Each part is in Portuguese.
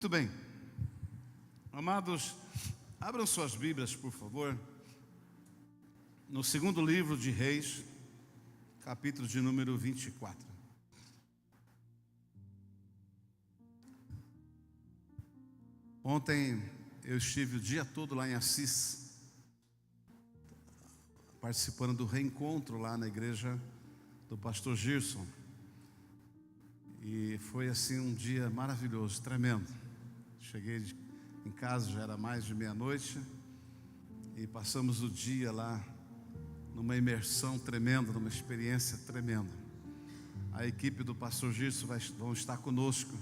Muito bem, amados, abram suas Bíblias, por favor, no segundo livro de Reis, capítulo de número 24. Ontem eu estive o dia todo lá em Assis, participando do reencontro lá na igreja do pastor Girson, e foi assim um dia maravilhoso, tremendo. Cheguei em casa, já era mais de meia-noite, e passamos o dia lá numa imersão tremenda, numa experiência tremenda. A equipe do pastor Girson vão estar conosco,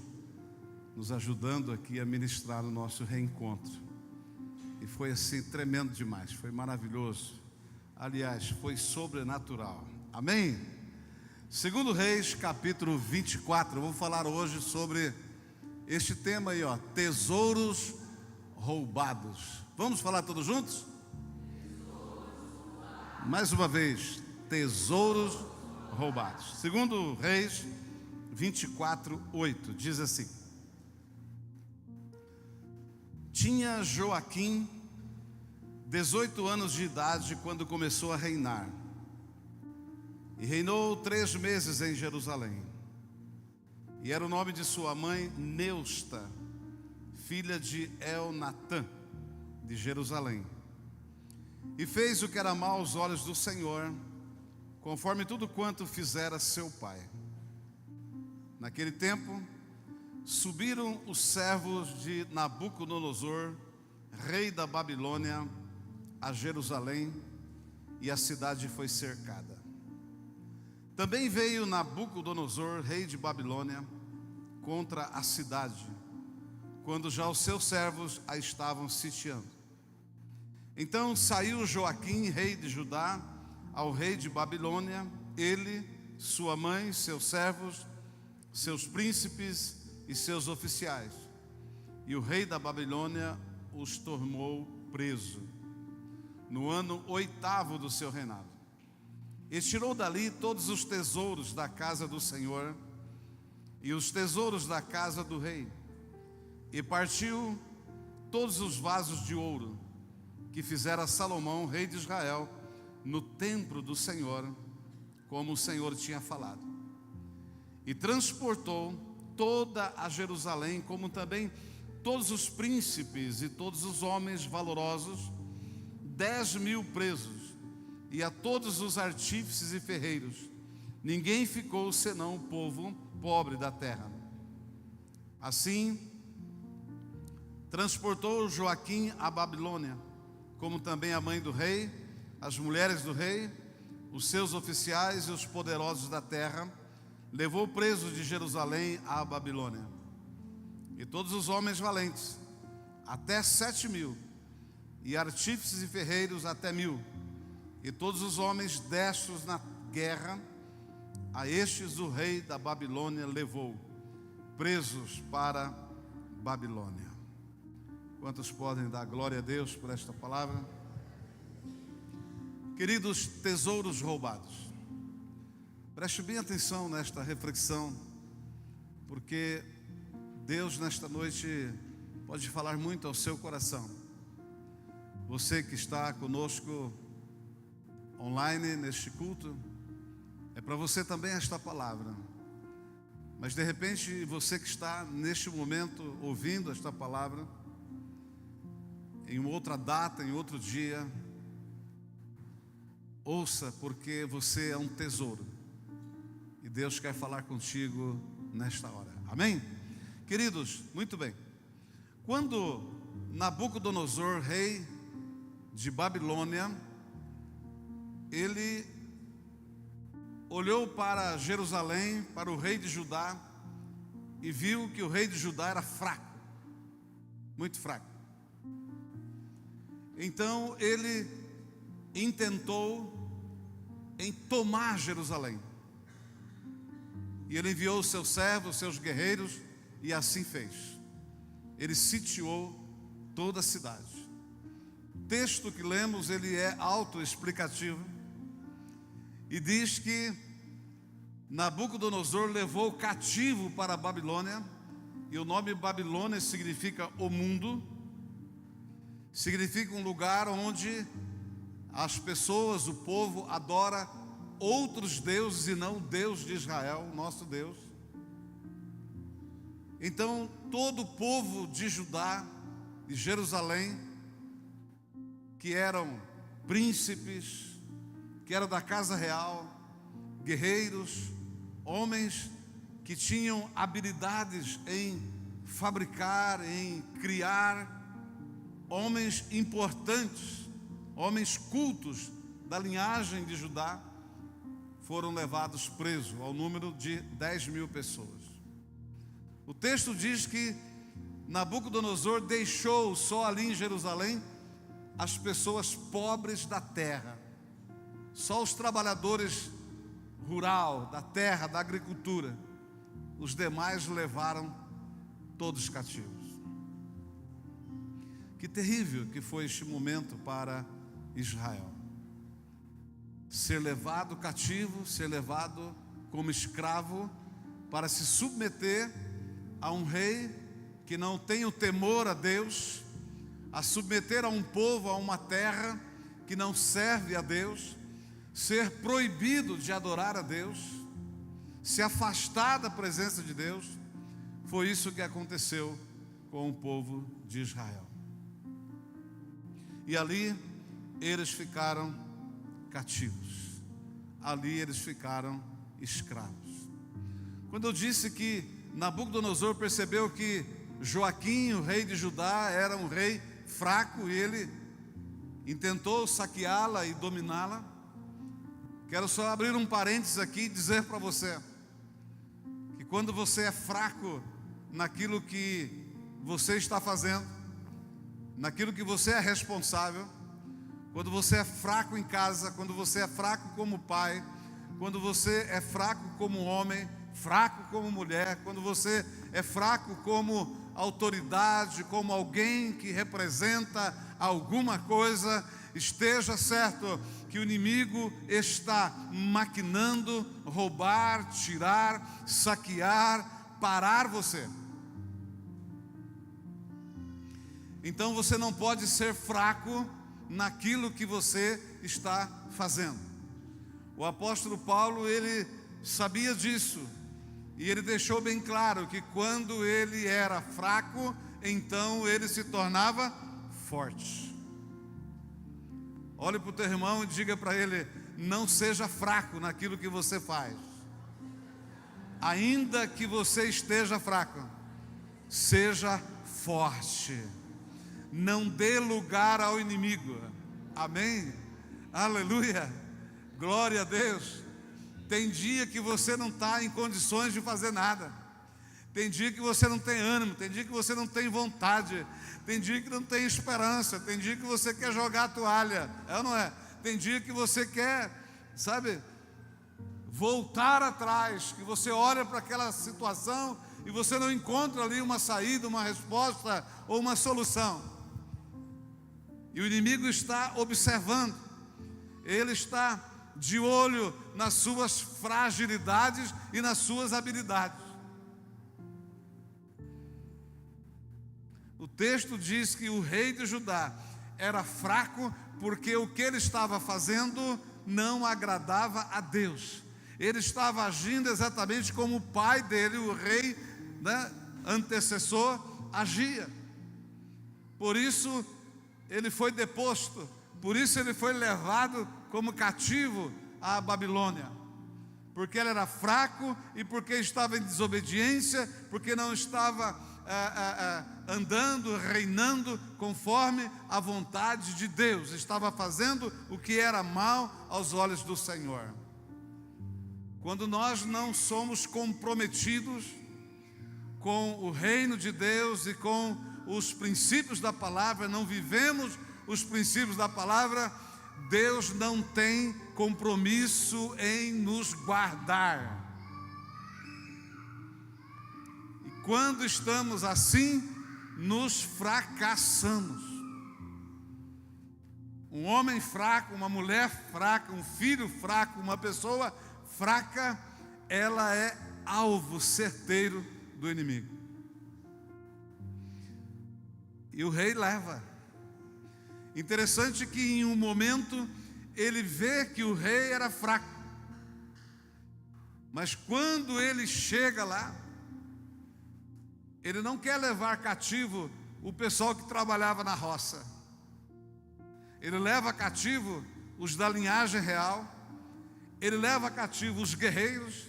nos ajudando aqui a ministrar o nosso reencontro. E foi assim tremendo demais, foi maravilhoso. Aliás, foi sobrenatural. Amém? Segundo Reis, capítulo 24, eu vou falar hoje sobre este tema aí, tesouros roubados. Vamos falar todos juntos? Mais uma vez, tesouros roubados. Segundo Reis 24:8, diz assim: Tinha Joaquim 18 anos de idade quando começou a reinar, e reinou 3 meses em Jerusalém. E era o nome de sua mãe Neusta, filha de Elnatã, de Jerusalém. E fez o que era mal aos olhos do Senhor, conforme tudo quanto fizera seu pai. Naquele tempo, subiram os servos de Nabucodonosor, rei da Babilônia, a Jerusalém, e a cidade foi cercada. Também veio Nabucodonosor, rei de Babilônia, contra a cidade, quando já os seus servos a estavam sitiando. Então saiu Joaquim, rei de Judá, ao rei de Babilônia, ele, sua mãe, seus servos, seus príncipes e seus oficiais. E o rei da Babilônia os tomou preso, no ano 8º do seu reinado. E tirou dali todos os tesouros da casa do Senhor e os tesouros da casa do rei, e partiu todos os vasos de ouro que fizera Salomão, rei de Israel, no templo do Senhor, como o Senhor tinha falado. E transportou toda a Jerusalém, como também todos os príncipes e todos os homens valorosos, 10.000 presos, e a todos os artífices e ferreiros. Ninguém ficou senão o povo pobre da terra. Assim, transportou Joaquim a Babilônia, como também a mãe do rei, as mulheres do rei, os seus oficiais e os poderosos da terra, levou presos de Jerusalém à Babilônia. E todos os homens valentes, até 7.000, e artífices e ferreiros até 1.000, e todos os homens destros na guerra, a estes o rei da Babilônia levou, presos para Babilônia. Quantos podem dar glória a Deus por esta palavra? Queridos, tesouros roubados. Preste bem atenção nesta reflexão, porque Deus nesta noite pode falar muito ao seu coração. Você que está conosco online neste culto, é para você também esta palavra. Mas de repente você que está neste momento ouvindo esta palavra, em outra data, em outro dia, ouça, porque você é um tesouro, e Deus quer falar contigo nesta hora. Amém? Queridos, muito bem. Quando Nabucodonosor, rei de Babilônia, ele olhou para Jerusalém, para o rei de Judá, e viu que o rei de Judá era fraco, muito fraco. Então ele intentou em tomar Jerusalém, e ele enviou seus servos, seus guerreiros, e assim fez. Ele sitiou toda a cidade. O texto que lemos, ele é autoexplicativo, e diz que Nabucodonosor levou cativo para a Babilônia e o nome Babilônia significa o mundo, significa um lugar onde as pessoas, o povo, adora outros deuses e não o Deus de Israel, o nosso Deus. Então, todo o povo de Judá, de Jerusalém, que eram príncipes, que eram da casa real, guerreiros, homens que tinham habilidades em fabricar, em criar, homens importantes, homens cultos da linhagem de Judá, foram levados presos, ao número de 10.000 pessoas. O texto diz que Nabucodonosor deixou só ali em Jerusalém as pessoas pobres da terra, só os trabalhadores rural, da terra, da agricultura. Os demais levaram todos cativos. Que terrível que foi este momento para Israel. Ser levado cativo, ser levado como escravo, para se submeter a um rei que não tem o temor a Deus, a submeter a um povo, a uma terra que não serve a Deus, ser proibido de adorar a Deus, se afastar da presença de Deus. Foi isso que aconteceu com o povo de Israel. E ali eles ficaram cativos, ali eles ficaram escravos. Quando eu disse que Nabucodonosor percebeu que Joaquim, o rei de Judá, era um rei fraco e ele intentou saqueá-la e dominá-la, quero só abrir um parênteses aqui e dizer para você que quando você é fraco naquilo que você está fazendo, naquilo que você é responsável, quando você é fraco em casa, quando você é fraco como pai, quando você é fraco como homem, fraco como mulher, quando você é fraco como autoridade, como alguém que representa alguma coisa, esteja certo que o inimigo está maquinando roubar, tirar, saquear, parar você. Então você não pode ser fraco naquilo que você está fazendo. O apóstolo Paulo, ele sabia disso, e ele deixou bem claro que quando ele era fraco, então ele se tornava forte. Olhe para o teu irmão e diga para ele: não seja fraco naquilo que você faz. Ainda que você esteja fraco, seja forte. Não dê lugar ao inimigo. Amém? Aleluia. Glória a Deus. Tem dia que você não está em condições de fazer nada. Tem dia que você não tem ânimo. Tem dia que você não tem vontade. Tem dia que não tem esperança. Tem dia que você quer jogar a toalha. É ou não é? Tem dia que você quer, sabe, voltar atrás. Que você olha para aquela situação e você não encontra ali uma saída, uma resposta ou uma solução. E o inimigo está observando. Ele está de olho nas suas fragilidades e nas suas habilidades. O texto diz que o rei de Judá era fraco porque o que ele estava fazendo não agradava a Deus. Ele estava agindo exatamente como o pai dele, o rei, né, antecessor, agia. Por isso ele foi deposto, por isso ele foi levado como cativo à Babilônia, porque ele era fraco e porque estava em desobediência, porque não estava andando, reinando conforme a vontade de Deus, estava fazendo o que era mal aos olhos do Senhor. Quando nós não somos comprometidos com o reino de Deus e com os princípios da palavra, não vivemos os princípios da palavra, Deus não tem compromisso em nos guardar. E quando estamos assim, nos fracassamos. Um homem fraco, uma mulher fraca, um filho fraco, uma pessoa fraca, ela é alvo certeiro do inimigo. E o rei leva. Interessante que em um momento ele vê que o rei era fraco. Mas quando ele chega lá, ele não quer levar cativo o pessoal que trabalhava na roça. Ele leva cativo os da linhagem real. Ele leva cativo os guerreiros.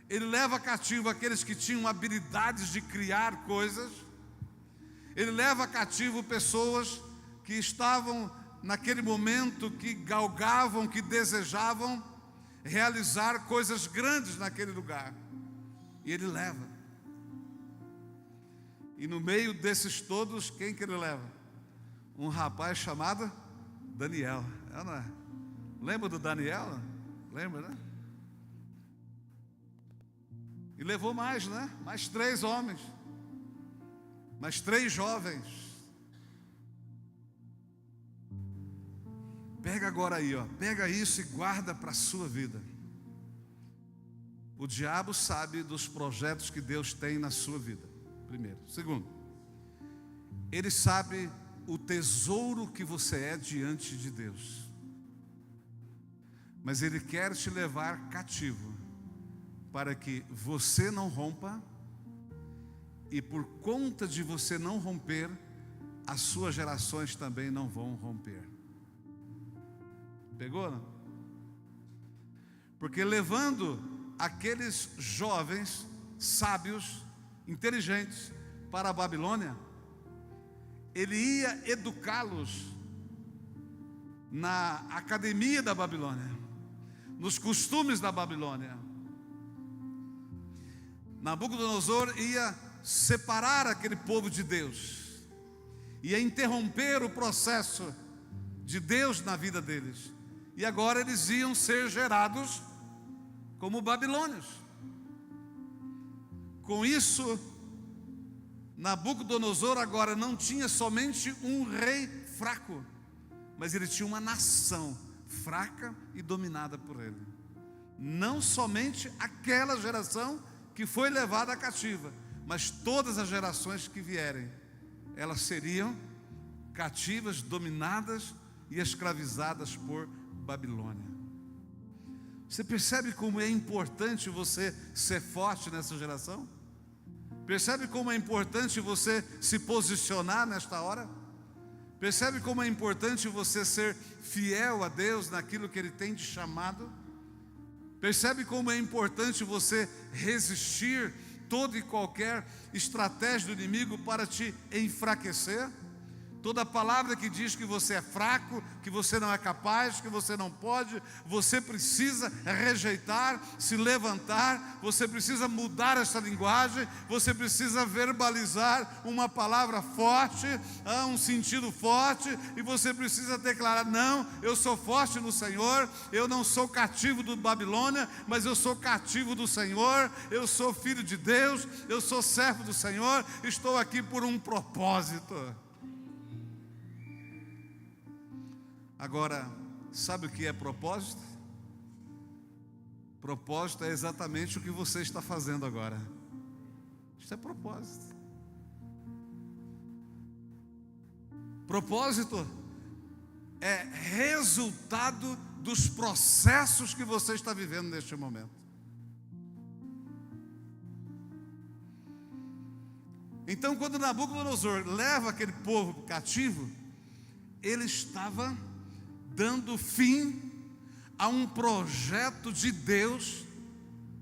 Ele leva cativo aqueles que tinham habilidades de criar coisas. Ele leva cativo pessoas que estavam naquele momento, que galgavam, que desejavam realizar coisas grandes naquele lugar. E ele leva. E no meio desses todos, quem que ele leva? Um rapaz chamado Daniel. Não é? Lembra do Daniel? Lembra, né? E levou mais, né? Mais 3 homens. Mais 3 jovens. Pega agora aí, ó. Pega isso e guarda para a sua vida. O diabo sabe dos projetos que Deus tem na sua vida. Primeiro. Segundo, ele sabe o tesouro que você é diante de Deus. Mas ele quer te levar cativo, para que você não rompa, e por conta de você não romper, as suas gerações também não vão romper. Pegou, não? Porque levando aqueles jovens sábios, inteligentes para a Babilônia, ele ia educá-los na academia da Babilônia, nos costumes da Babilônia. Nabucodonosor ia separar aquele povo de Deus, ia interromper o processo de Deus na vida deles, e agora eles iam ser gerados como babilônios. Com isso, Nabucodonosor agora não tinha somente um rei fraco, mas ele tinha uma nação fraca e dominada por ele. Não somente aquela geração que foi levada cativa, mas todas as gerações que vierem, elas seriam cativas, dominadas e escravizadas por Babilônia. Você percebe como é importante você ser forte nessa geração? Percebe como é importante você se posicionar nesta hora? Percebe como é importante você ser fiel a Deus naquilo que Ele tem te chamado? Percebe como é importante você resistir toda e qualquer estratégia do inimigo para te enfraquecer? Toda palavra que diz que você é fraco, que você não é capaz, que você não pode, você precisa rejeitar, se levantar, você precisa mudar essa linguagem, você precisa verbalizar uma palavra forte, um sentido forte, e você precisa declarar: não, eu sou forte no Senhor, eu não sou cativo do Babilônia, mas eu sou cativo do Senhor, eu sou filho de Deus, eu sou servo do Senhor, estou aqui por um propósito. Agora, sabe o que é propósito? Propósito é exatamente o que você está fazendo agora. Isso é propósito. Propósito é resultado dos processos que você está vivendo neste momento. Então, quando Nabucodonosor leva aquele povo cativo, ele estava dando fim a um projeto de Deus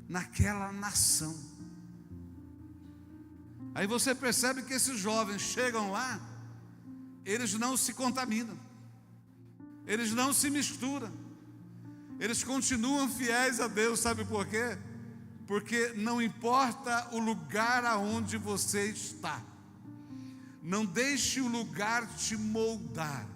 naquela nação. Aí você percebe que esses jovens chegam lá, eles não se contaminam, eles não se misturam, eles continuam fiéis a Deus. Sabe por quê? Porque não importa o lugar aonde você está, não deixe o lugar te moldar.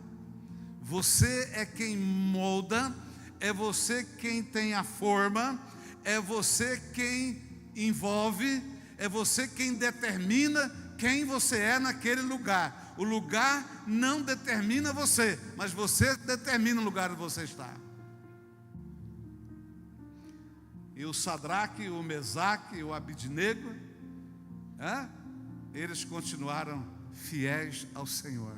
Você é quem molda, é você quem tem a forma, é você quem envolve, é você quem determina quem você é naquele lugar. O lugar não determina você, mas você determina o lugar onde você está. E o Sadraque, o Mesaque e o Abidnego, eles continuaram fiéis ao Senhor,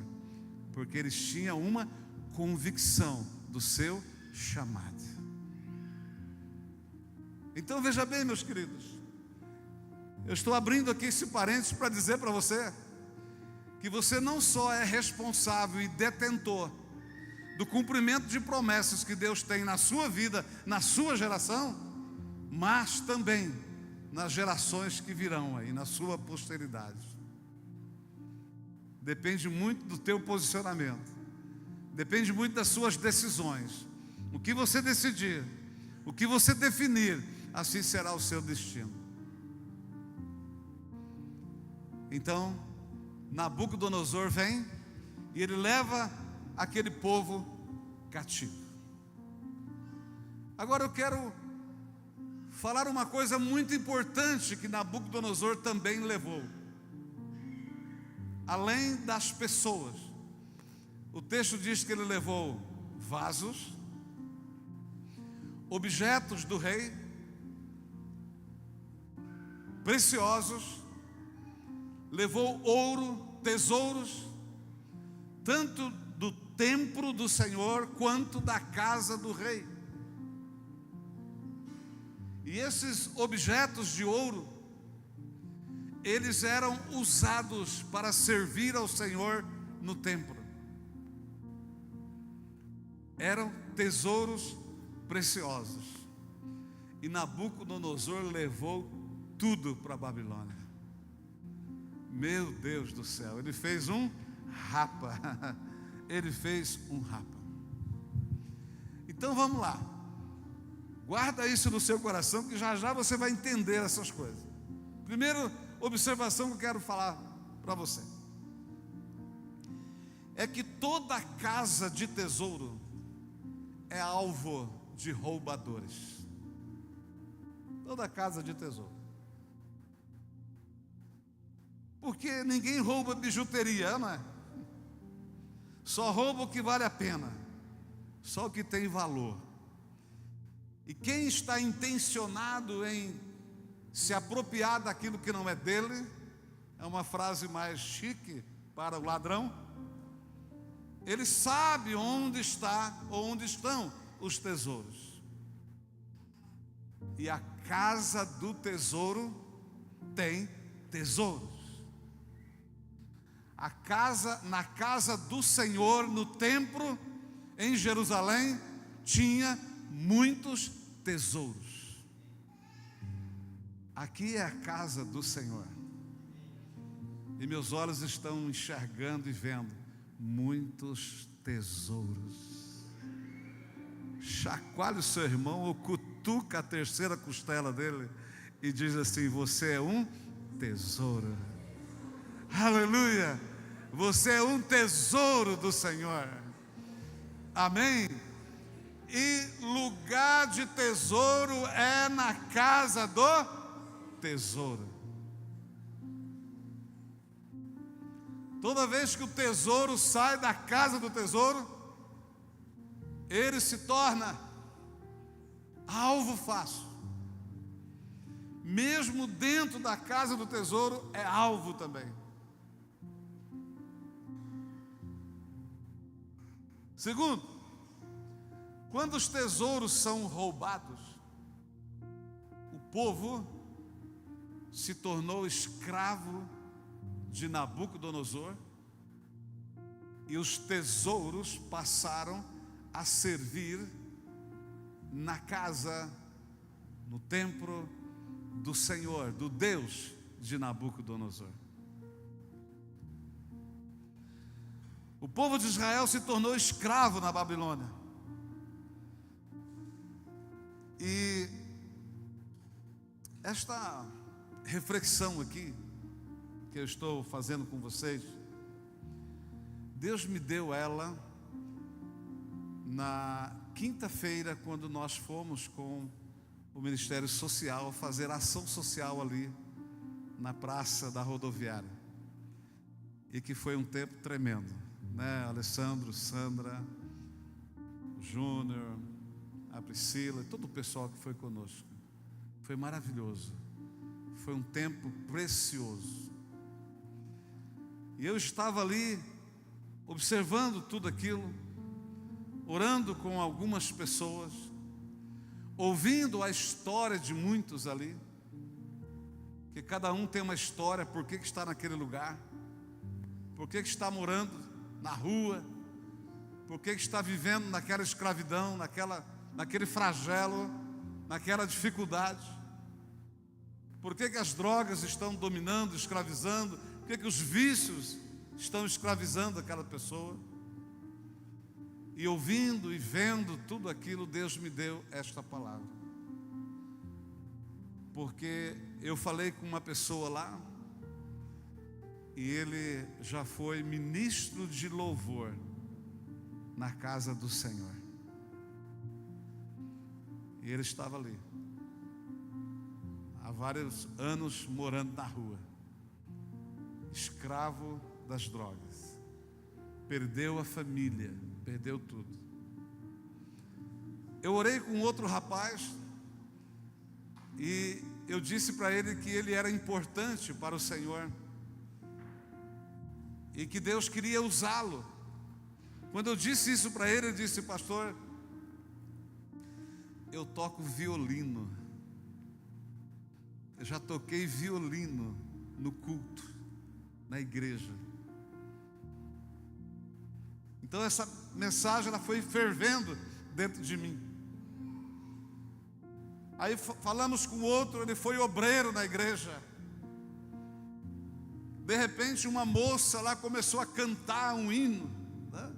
porque eles tinham uma convicção do seu chamado. Então veja bem, meus queridos, eu estou abrindo aqui esse parênteses para dizer para você que você não só é responsável e detentor do cumprimento de promessas que Deus tem na sua vida, na sua geração, mas também nas gerações que virão aí, na sua posteridade. Depende muito do teu posicionamento, depende muito das suas decisões. O que você decidir, o que você definir, assim será o seu destino. Então, Nabucodonosor vem e ele leva aquele povo cativo. Agora eu quero falar uma coisa muito importante que Nabucodonosor também levou. Além das pessoas, o texto diz que ele levou vasos, objetos do rei, preciosos, levou ouro, tesouros, tanto do templo do Senhor quanto da casa do rei. E esses objetos de ouro, eles eram usados para servir ao Senhor no templo. Eram tesouros preciosos. E Nabucodonosor levou tudo para a Babilônia. Meu Deus do céu, ele fez um rapa. Ele fez um rapa. Então vamos lá. Guarda isso no seu coração, que já já você vai entender essas coisas. Primeiro observação que eu quero falar para você é que toda casa de tesouro é alvo de roubadores. Toda casa de tesouro. Porque ninguém rouba bijuteria, não é? Só rouba o que vale a pena, só o que tem valor. E quem está intencionado em se apropriar daquilo que não é dele, é uma frase mais chique para o ladrão, ele sabe onde está ou onde estão os tesouros. E a casa do tesouro tem tesouros. Na casa do Senhor, no templo, em Jerusalém, tinha muitos tesouros. Aqui é a casa do Senhor. E meus olhos estão enxergando e vendo muitos tesouros. Chacoalhe o seu irmão ou cutuca a terceira costela dele e diz assim: você é um tesouro. Aleluia! Você é um tesouro do Senhor. Amém? E lugar de tesouro é na casa do tesouro. Toda vez que o tesouro sai da casa do tesouro, ele se torna alvo fácil. Mesmo dentro da casa do tesouro é alvo também. Segundo, quando os tesouros são roubados, o povo se tornou escravo de Nabucodonosor e os tesouros passaram a servir na casa, no templo do Senhor, do Deus de Nabucodonosor. O povo de Israel se tornou escravo na Babilônia. E esta reflexão aqui, que eu estou fazendo com vocês, Deus me deu ela na quinta-feira, quando nós fomos com o Ministério Social fazer ação social ali na praça da rodoviária. E que foi um tempo tremendo, né? Alessandro, Sandra, o Júnior, a Priscila, todo o pessoal que foi conosco. Foi maravilhoso. Foi um tempo precioso. E eu estava ali, observando tudo aquilo, orando com algumas pessoas, ouvindo a história de muitos ali, que cada um tem uma história, por que está naquele lugar, por que está morando na rua, por que está vivendo naquela escravidão, naquele flagelo, naquela dificuldade, por que as drogas estão dominando, escravizando, por que os vícios estão escravizando aquela pessoa. E ouvindo e vendo tudo aquilo, Deus me deu esta palavra. Porque eu falei com uma pessoa lá, e ele já foi ministro de louvor na casa do Senhor. E ele estava ali, há vários anos morando na rua, escravo das drogas, perdeu a família, perdeu tudo. Eu orei com outro rapaz e eu disse para ele que ele era importante para o Senhor e que Deus queria usá-lo. Quando eu disse isso para ele, ele disse: pastor, eu toco violino, eu já toquei violino no culto, na igreja. Então essa mensagem ela foi fervendo dentro de mim. Aí falamos com outro, ele foi obreiro na igreja. De repente uma moça lá começou a cantar um hino, né?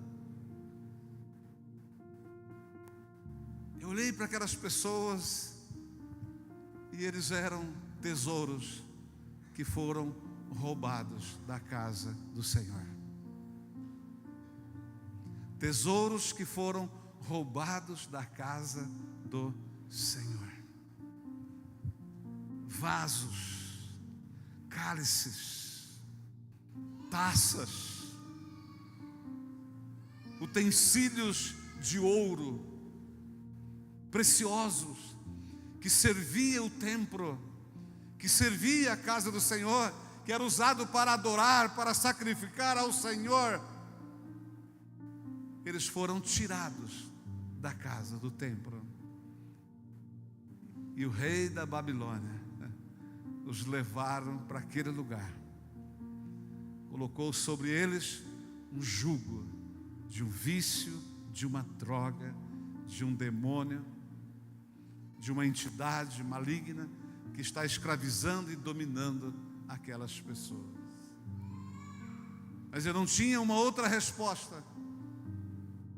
Eu olhei para aquelas pessoas e eles eram tesouros que foram roubados da casa do Senhor. Tesouros que foram roubados da casa do Senhor. Vasos, cálices, taças, utensílios de ouro, preciosos, que servia o templo, que servia a casa do Senhor, que era usado para adorar, para sacrificar ao Senhor. Eles foram tirados da casa, do templo. E o rei da Babilônia os levaram para aquele lugar. Colocou sobre eles um jugo de um vício, de uma droga, de um demônio, de uma entidade maligna que está escravizando e dominando aquelas pessoas. Mas eu não tinha uma outra resposta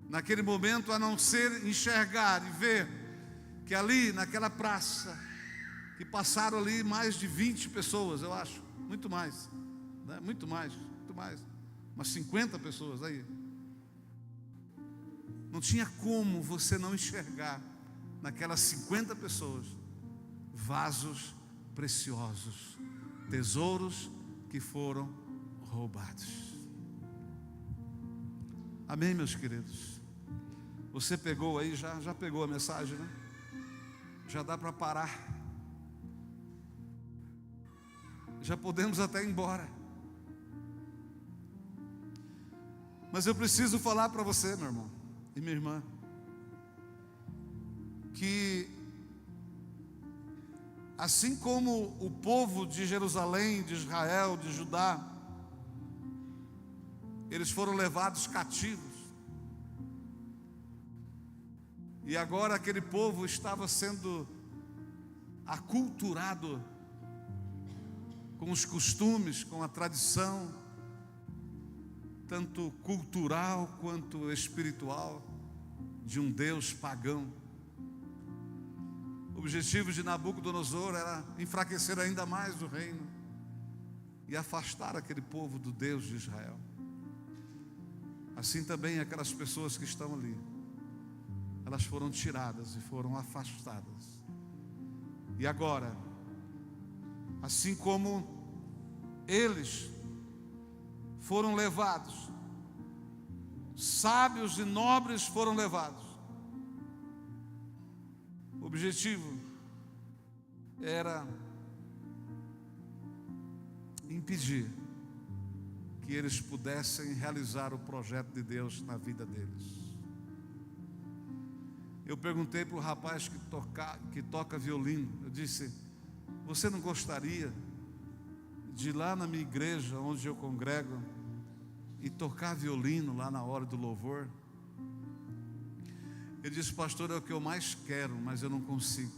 naquele momento, a não ser enxergar e ver que ali naquela praça, que passaram ali mais de 20 pessoas, eu acho, muito mais, né? muito mais, umas 50 pessoas aí. Não tinha como você não enxergar naquelas 50 pessoas vasos preciosos, tesouros que foram roubados. Amém, meus queridos? Você pegou aí, já pegou a mensagem, né? Já dá para parar. Já podemos até ir embora. Mas eu preciso falar para você, meu irmão e minha irmã, que assim como o povo de Jerusalém, de Israel, de Judá, eles foram levados cativos, e agora aquele povo estava sendo aculturado com os costumes, com a tradição, tanto cultural quanto espiritual, de um Deus pagão. O objetivo de Nabucodonosor era enfraquecer ainda mais o reino e afastar aquele povo do Deus de Israel. Assim também aquelas pessoas que estão ali, elas foram tiradas e foram afastadas. E agora, assim como eles foram levados, sábios e nobres foram levados, o objetivo era impedir que eles pudessem realizar o projeto de Deus na vida deles. Eu perguntei para o rapaz que toca violino, eu disse: você não gostaria de ir lá na minha igreja, onde eu congrego, e tocar violino lá na hora do louvor? Ele disse: pastor, é o que eu mais quero, mas eu não consigo.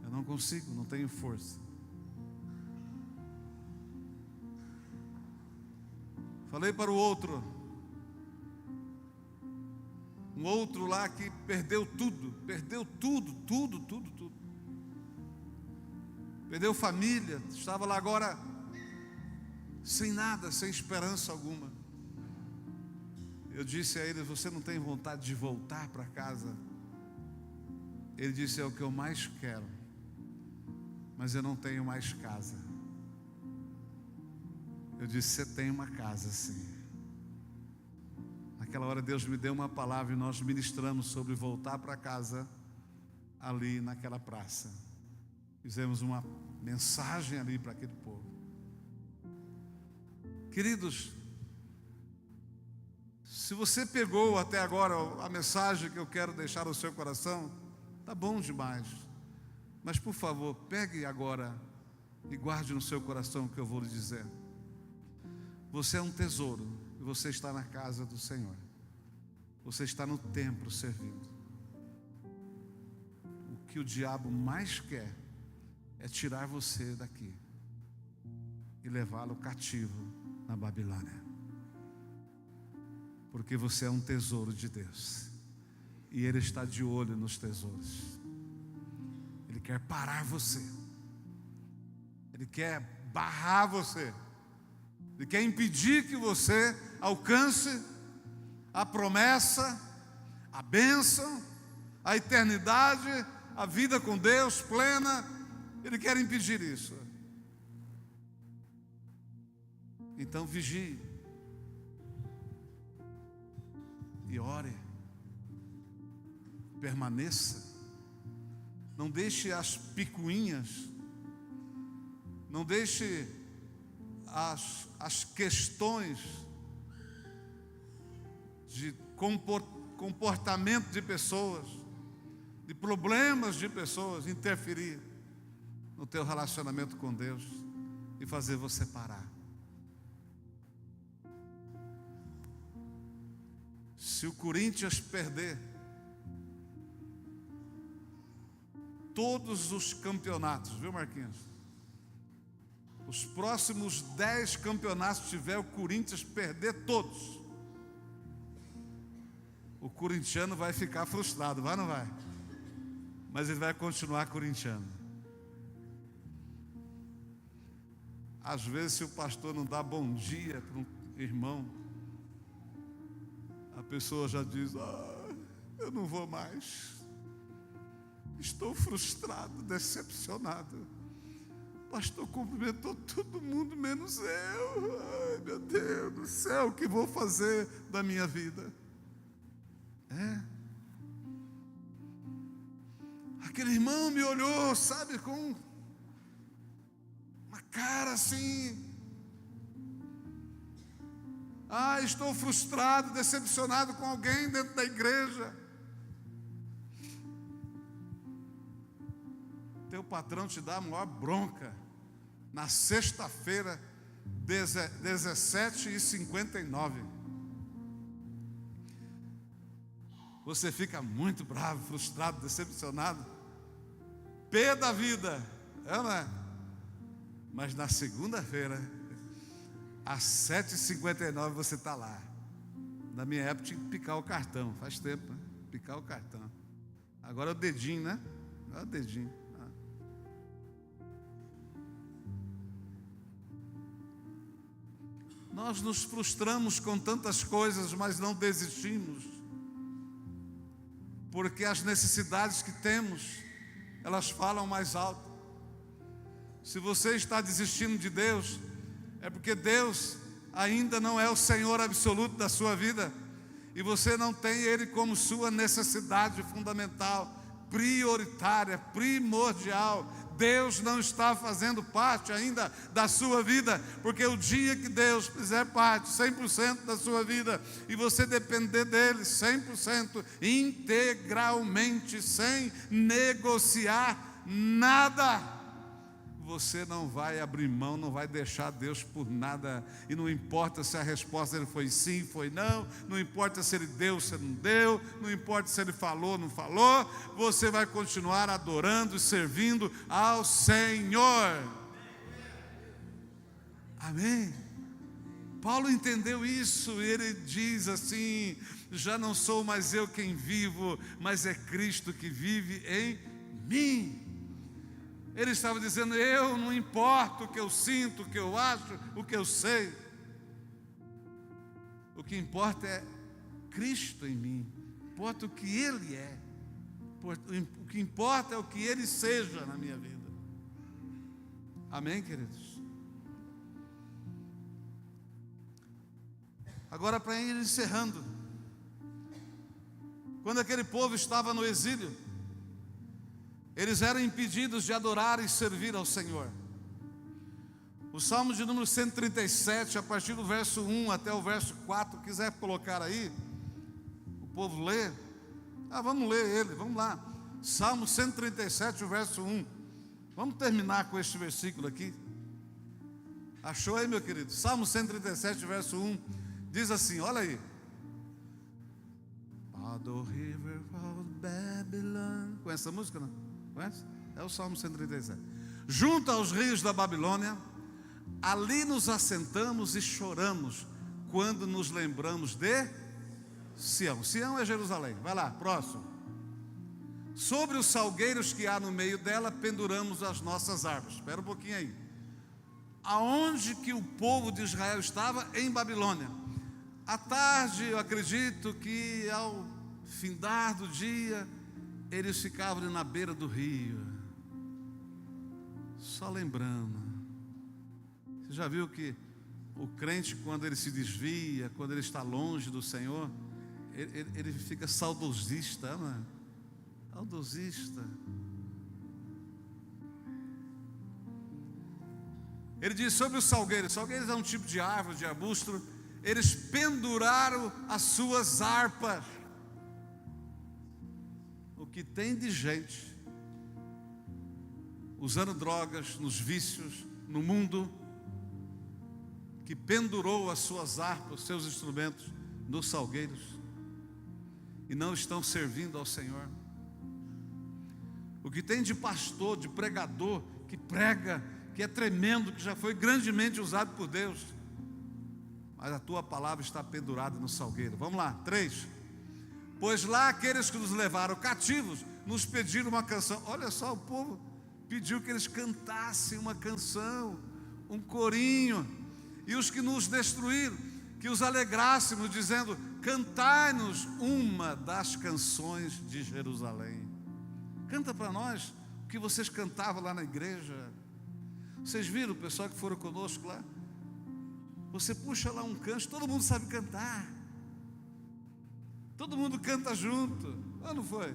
Eu não consigo, não tenho força. Falei para o outro, um outro lá que perdeu tudo. Perdeu família, estava lá agora sem nada, sem esperança alguma. Eu disse a ele: você não tem vontade de voltar para casa? Ele disse: é o que eu mais quero, mas eu não tenho mais casa. Eu disse: você tem uma casa sim. Naquela hora Deus me deu uma palavra e nós ministramos sobre voltar para casa ali naquela praça. Fizemos uma mensagem ali para aquele povo. Queridos, se você pegou até agora a mensagem que eu quero deixar no seu coração, tá bom demais. Mas por favor, pegue agora e guarde no seu coração o que eu vou lhe dizer. Você é um tesouro e você está na casa do Senhor. Você está no templo servindo. O que o diabo mais quer é tirar você daqui e levá-lo cativo na Babilônia. Porque você é um tesouro de Deus e Ele está de olho nos tesouros. Ele quer parar você, Ele quer barrar você, Ele quer impedir que você alcance a promessa, a bênção, a eternidade, a vida com Deus plena. Ele quer impedir isso. Então vigie e ore, permaneça, não deixe as picuinhas, não deixe as questões de comportamento de pessoas, de problemas de pessoas interferir no teu relacionamento com Deus e fazer você parar. Se o Corinthians perder todos os campeonatos, viu, Marquinhos? Os próximos 10 campeonatos, se tiver o Corinthians perder todos, o corintiano vai ficar frustrado, vai ou não vai? Mas ele vai continuar corintiano. Às vezes, se o pastor não dá bom dia para um irmão, a pessoa já diz: eu não vou mais, estou frustrado, decepcionado. O pastor cumprimentou todo mundo menos eu. Ai, meu Deus do céu, o que vou fazer da minha vida? Aquele irmão me olhou, sabe, com uma cara assim: estou frustrado, decepcionado com alguém dentro da igreja. Teu patrão te dá a maior bronca na sexta-feira, 17h59. Você fica muito bravo, frustrado, decepcionado, pé da vida, não é? Mas na segunda-feira, às 7h59 você está lá. Na minha época tinha que picar o cartão, faz tempo, né? Picar o cartão. Agora é o dedinho, né? Agora é o dedinho. Nós nos frustramos com tantas coisas, mas não desistimos, porque as necessidades que temos, elas falam mais alto. Se você está desistindo de Deus, é porque Deus ainda não é o Senhor absoluto da sua vida, e você não tem Ele como sua necessidade fundamental, prioritária, primordial, Deus não está fazendo parte ainda da sua vida, porque o dia que Deus fizer parte 100% da sua vida, e você depender dele 100%, integralmente, sem negociar nada, você não vai abrir mão, não vai deixar Deus por nada. E não importa se a resposta dele foi sim, foi não, não importa se ele deu, se não deu, não importa se ele falou, não falou, você vai continuar adorando e servindo ao Senhor. Amém? Paulo entendeu isso, e ele diz assim: já não sou mais eu quem vivo, mas é Cristo que vive em mim. Ele estava dizendo: eu não importa o que eu sinto, o que eu acho, o que eu sei. O que importa é Cristo em mim. Importa o que Ele é. O que importa é o que Ele seja na minha vida. Amém, queridos? Agora, para ir encerrando, quando aquele povo estava no exílio, eles eram impedidos de adorar e servir ao Senhor. O Salmo de número 137, a partir do verso 1 até o verso 4, quiser colocar aí, o povo lê. Vamos ler ele, vamos lá. Salmo 137, o verso 1. Vamos terminar com este versículo aqui. Achou aí, meu querido? Salmo 137, verso 1, diz assim, olha aí. By the river of Babylon. Conhece essa música, não? Conhece? É o Salmo 137. Junto aos rios da Babilônia, ali nos assentamos e choramos, quando nos lembramos de Sião. Sião é Jerusalém. Vai lá, próximo. Sobre os salgueiros que há no meio dela, penduramos as nossas árvores. Espera um pouquinho aí. Aonde que o povo de Israel estava? Em Babilônia. À tarde, eu acredito que ao findar do dia, eles ficavam ali na beira do rio, só lembrando. Você já viu que o crente, quando ele se desvia, quando ele está longe do Senhor, ele fica saudosista, não é? Saudosista. Ele diz sobre os salgueiros. Salgueiros é um tipo de árvore, de arbusto. Eles penduraram as suas harpas. O que tem de gente usando drogas, nos vícios, no mundo, que pendurou as suas harpas, os seus instrumentos nos salgueiros, e não estão servindo ao Senhor. O que tem de pastor, de pregador, que prega, que é tremendo, que já foi grandemente usado por Deus, mas a tua palavra está pendurada no salgueiro. Vamos lá, 3. Pois lá aqueles que nos levaram cativos nos pediram uma canção. Olha só, o povo pediu que eles cantassem uma canção, um corinho. E os que nos destruíram, que os alegrássemos, dizendo: cantai-nos uma das canções de Jerusalém. Canta para nós o que vocês cantavam lá na igreja. Vocês viram o pessoal que foram conosco lá? Você puxa lá um canto, todo mundo sabe cantar. Todo mundo canta junto. Não foi?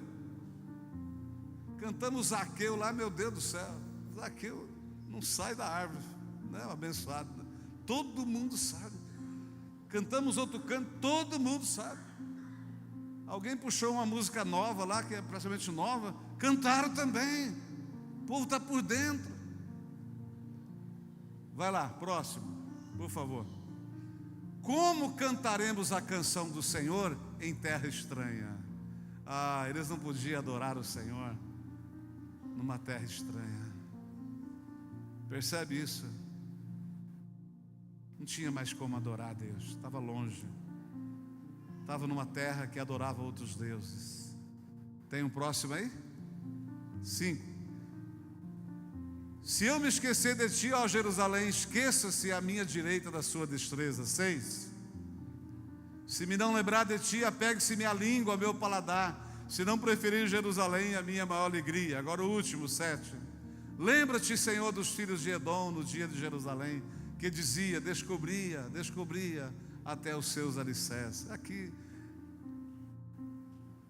Cantamos Zaqueu lá, meu Deus do céu. Zaqueu não sai da árvore, não é abençoado, né? Todo mundo sabe. Cantamos outro canto, todo mundo sabe. Alguém puxou uma música nova lá, que é praticamente nova, cantaram também. O povo está por dentro. Vai lá, próximo, por favor. Como cantaremos a canção do Senhor em terra estranha? Eles não podiam adorar o Senhor numa terra estranha. Percebe isso? Não tinha mais como adorar a Deus, estava longe. Estava numa terra que adorava outros deuses. Tem um próximo aí? 5. Se eu me esquecer de ti, ó Jerusalém, esqueça-se à minha direita da sua destreza. 6. Se me não lembrar de ti, apegue-se minha língua ao meu paladar. Se não preferir Jerusalém, a minha maior alegria. Agora o último, 7. Lembra-te, Senhor, dos filhos de Edom no dia de Jerusalém, que dizia: descobria até os seus alicerces. Aqui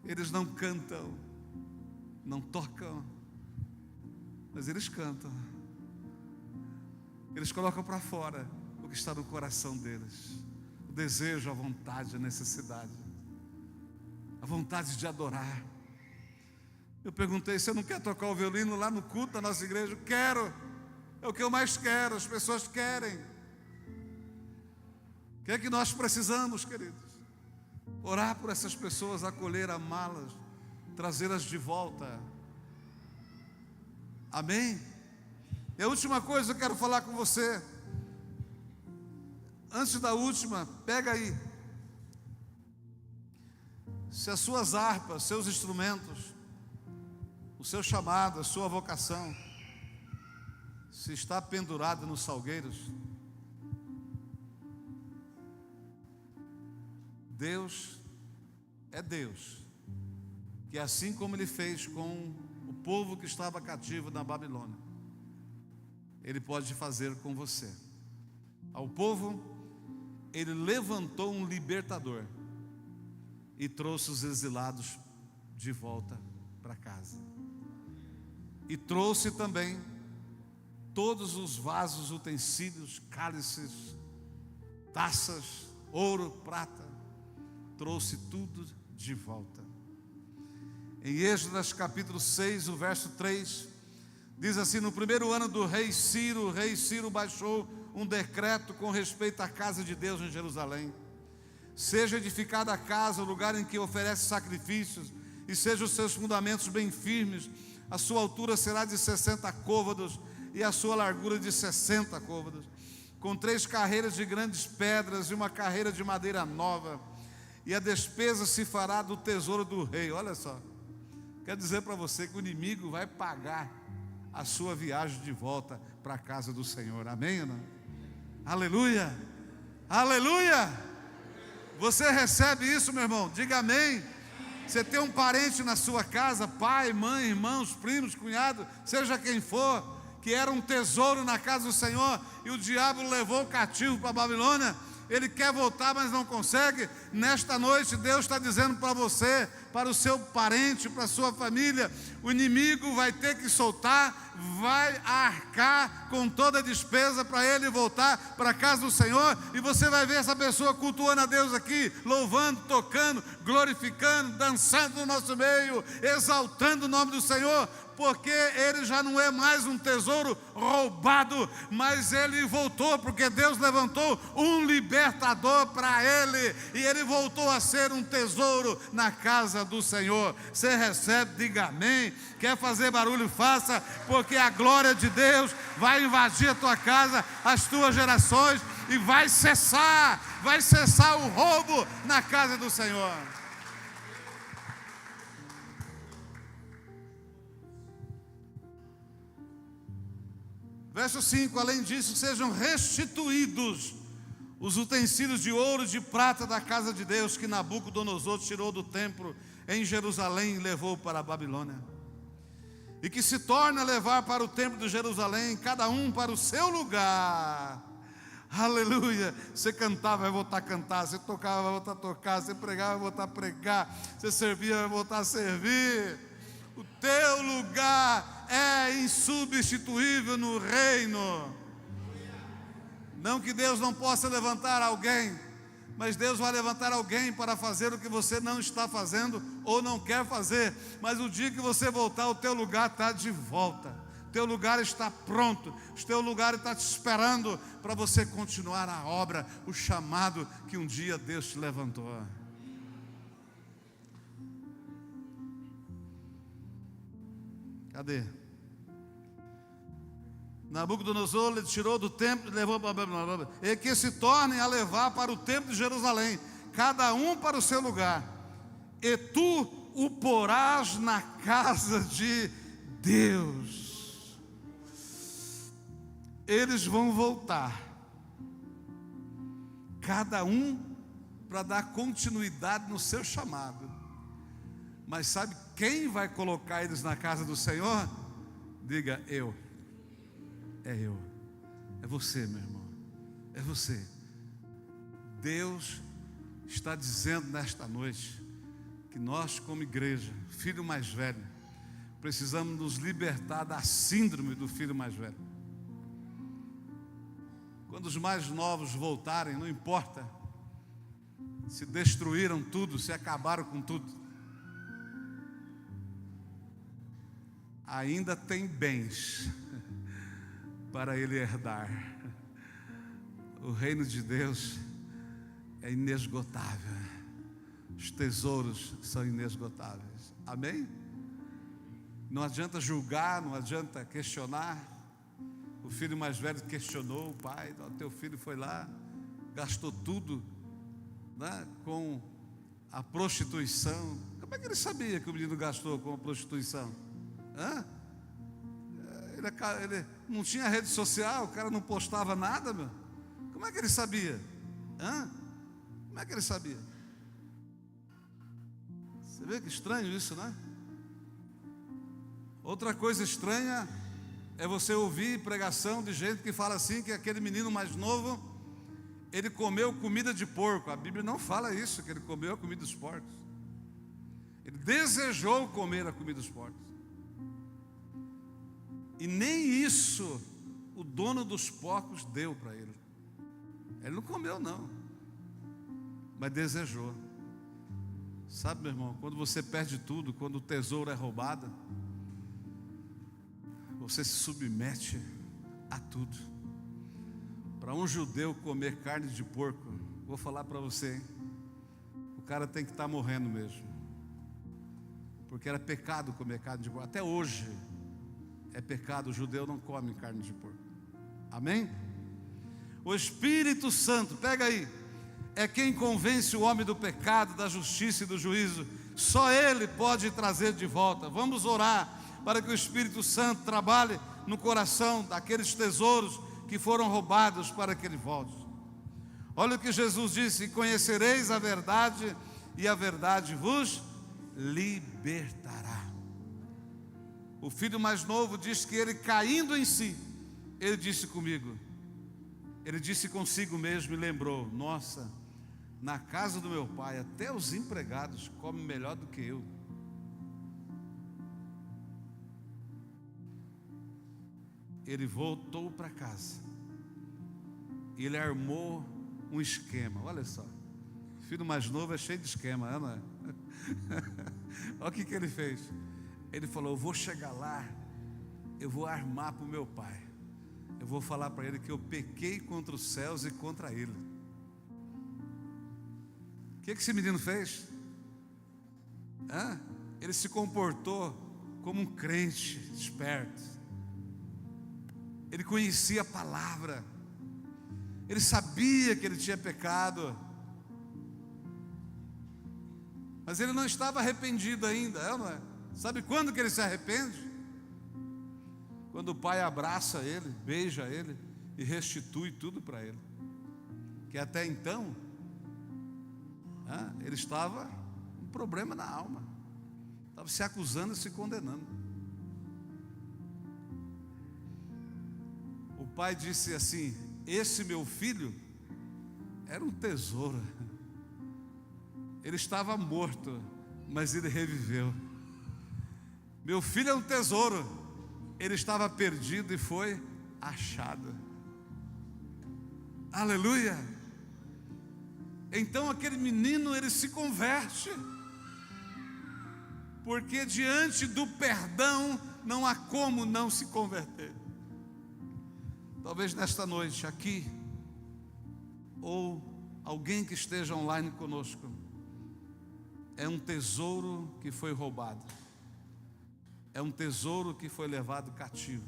eles não cantam, não tocam, mas eles cantam. Eles colocam para fora o que está no coração deles. O desejo, a vontade, a necessidade. A vontade de adorar. Eu perguntei: você não quer tocar o violino lá no culto da nossa igreja? Quero. É o que eu mais quero, as pessoas querem. O que é que nós precisamos, queridos? Orar por essas pessoas, acolher, amá-las, trazê-las de volta. Amém? E a última coisa que eu quero falar com você. Antes da última, pega aí. Se as suas harpas, seus instrumentos, o seu chamado, a sua vocação, se está pendurado nos salgueiros, Deus é Deus, que assim como Ele fez com o povo que estava cativo na Babilônia, Ele pode fazer com você. Ao povo, Ele levantou um libertador e trouxe os exilados de volta para casa. E trouxe também todos os vasos, utensílios, cálices, taças, ouro, prata. Trouxe tudo de volta. Em Esdras capítulo 6, o verso 3, diz assim: no primeiro ano do rei Ciro, o rei Ciro baixou um decreto com respeito à casa de Deus em Jerusalém. Seja edificada a casa, o lugar em que oferece sacrifícios, e sejam os seus fundamentos bem firmes. A sua altura será de 60 côvados e a sua largura de 60 côvados, com 3 carreiras de grandes pedras e uma carreira de madeira nova. E a despesa se fará do tesouro do rei. Olha só, quero dizer para você que o inimigo vai pagar a sua viagem de volta para a casa do Senhor. Amém ou não? Aleluia, aleluia. Você recebe isso, meu irmão? Diga amém. Você tem um parente na sua casa, pai, mãe, irmãos, primos, cunhado, seja quem for, que era um tesouro na casa do Senhor, e o diabo levou cativo para a Babilônia. Ele quer voltar, mas não consegue. Nesta noite Deus está dizendo para você, para o seu parente, para a sua família: o inimigo vai ter que soltar, vai arcar com toda a despesa para ele voltar para a casa do Senhor. E você vai ver essa pessoa cultuando a Deus aqui, louvando, tocando, glorificando, dançando no nosso meio, exaltando o nome do Senhor, porque ele já não é mais um tesouro roubado, mas ele voltou, porque Deus levantou um libertador para ele, e ele voltou a ser um tesouro na casa do Senhor. Você recebe, diga amém. Quer fazer barulho, faça, porque a glória de Deus vai invadir a tua casa, as tuas gerações, e vai cessar o roubo na casa do Senhor. Verso 5, além disso, sejam restituídos os utensílios de ouro e de prata da casa de Deus, que Nabucodonosor tirou do templo em Jerusalém e levou para a Babilônia. E que se torne a levar para o templo de Jerusalém, cada um para o seu lugar. Aleluia. Você cantava, vai voltar a cantar. Você tocava, vai voltar a tocar. Você pregava, vai voltar a pregar. Você servia, vai voltar a servir. O teu lugar é insubstituível no reino. Não que Deus não possa levantar alguém, mas Deus vai levantar alguém para fazer o que você não está fazendo ou não quer fazer. Mas o dia que você voltar, o teu lugar está de volta. O teu lugar está pronto. O teu lugar está te esperando para você continuar a obra, o chamado que um dia Deus te levantou. Cadê? Nabucodonosor lhe tirou do templo e levou para a Babilônia. E que se tornem a levar para o templo de Jerusalém, cada um para o seu lugar. E tu o porás na casa de Deus. Eles vão voltar, cada um para dar continuidade no seu chamado. Mas sabe quem vai colocar eles na casa do Senhor? Diga: eu. É eu. É você, meu irmão. É você. Deus está dizendo nesta noite que nós, como igreja, filho mais velho, precisamos nos libertar da síndrome do filho mais velho. Quando os mais novos voltarem, não importa se destruíram tudo, se acabaram com tudo, ainda tem bens para ele herdar. O reino de Deus é inesgotável, os tesouros são inesgotáveis. Amém? Não adianta julgar, não adianta questionar. O filho mais velho questionou o pai: teu filho foi lá, gastou tudo, né, com a prostituição. Como é que ele sabia que o menino gastou com a prostituição? Ele não tinha rede social, o cara não postava nada, meu. Como é que ele sabia? Como é que ele sabia? Você vê que estranho isso, né? Outra coisa estranha é você ouvir pregação de gente que fala assim, que aquele menino mais novo, ele comeu comida de porco. A Bíblia não fala isso, que ele comeu a comida dos porcos. Ele desejou comer a comida dos porcos. E nem isso o dono dos porcos deu para ele. Ele não comeu não, mas desejou. Sabe, meu irmão, quando você perde tudo, quando o tesouro é roubado, você se submete a tudo. Para um judeu comer carne de porco, vou falar para você, hein? O cara tem que estar morrendo mesmo, porque era pecado comer carne de porco. Até hoje é pecado, o judeu não come carne de porco. Amém? O Espírito Santo, pega aí, é quem convence o homem do pecado, da justiça e do juízo. Só Ele pode trazer de volta. Vamos orar para que o Espírito Santo trabalhe no coração daqueles tesouros que foram roubados, para que ele volte. Olha o que Jesus disse: conhecereis a verdade, e a verdade vos libertará. O filho mais novo diz que ele, caindo em si, ele disse comigo, ele disse consigo mesmo e lembrou: nossa, na casa do meu pai até os empregados comem melhor do que eu. Ele voltou para casa, ele armou um esquema. Olha só, o filho mais novo é cheio de esquema, não é? Olha o que ele fez. Ele falou: eu vou chegar lá, eu vou armar para o meu pai, eu vou falar para ele que eu pequei contra os céus e contra ele. O que esse menino fez? Ele se comportou como um crente esperto. Ele conhecia a palavra, ele sabia que ele tinha pecado, mas ele não estava arrependido ainda, não é? Sabe quando que ele se arrepende? Quando o pai abraça ele, beija ele e restitui tudo para ele, que até então ele estava com um problema na alma, estava se acusando e se condenando. O pai disse assim: esse meu filho era um tesouro, ele estava morto, mas ele reviveu. Meu filho é um tesouro, ele estava perdido e foi achado. Aleluia! Então aquele menino, ele se converte, porque diante do perdão não há como não se converter. Talvez nesta noite aqui, ou alguém que esteja online conosco, é um tesouro que foi roubado, é um tesouro que foi levado cativo,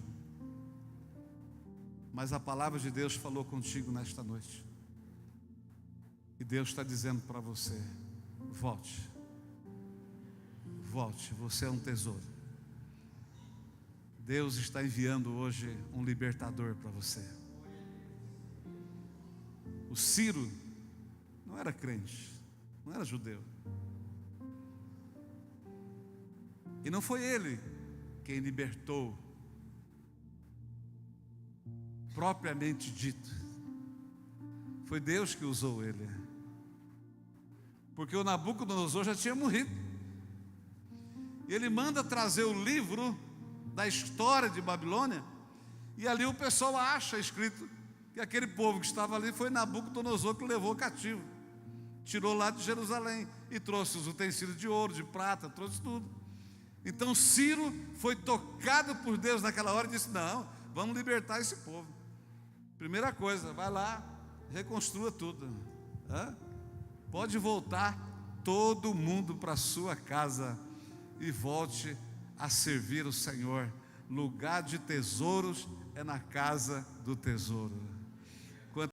mas a palavra de Deus falou contigo nesta noite, e Deus está dizendo para você: volte, volte, você é um tesouro. Deus está enviando hoje um libertador para você. O Ciro não era crente, não era judeu, e não foi ele quem libertou, propriamente dito. Foi Deus que usou ele, porque o Nabucodonosor já tinha morrido, E ele manda trazer o livro da história de Babilônia, e ali o pessoal acha escrito que aquele povo que estava ali foi Nabucodonosor que levou cativo, tirou lá de Jerusalém e trouxe os utensílios de ouro, de prata, trouxe tudo. Então Ciro foi tocado por Deus naquela hora e disse: não, vamos libertar esse povo. Primeira coisa, vai lá, reconstrua tudo. Pode voltar todo mundo para a sua casa e volte a servir o Senhor. Lugar de tesouros é na casa do tesouro.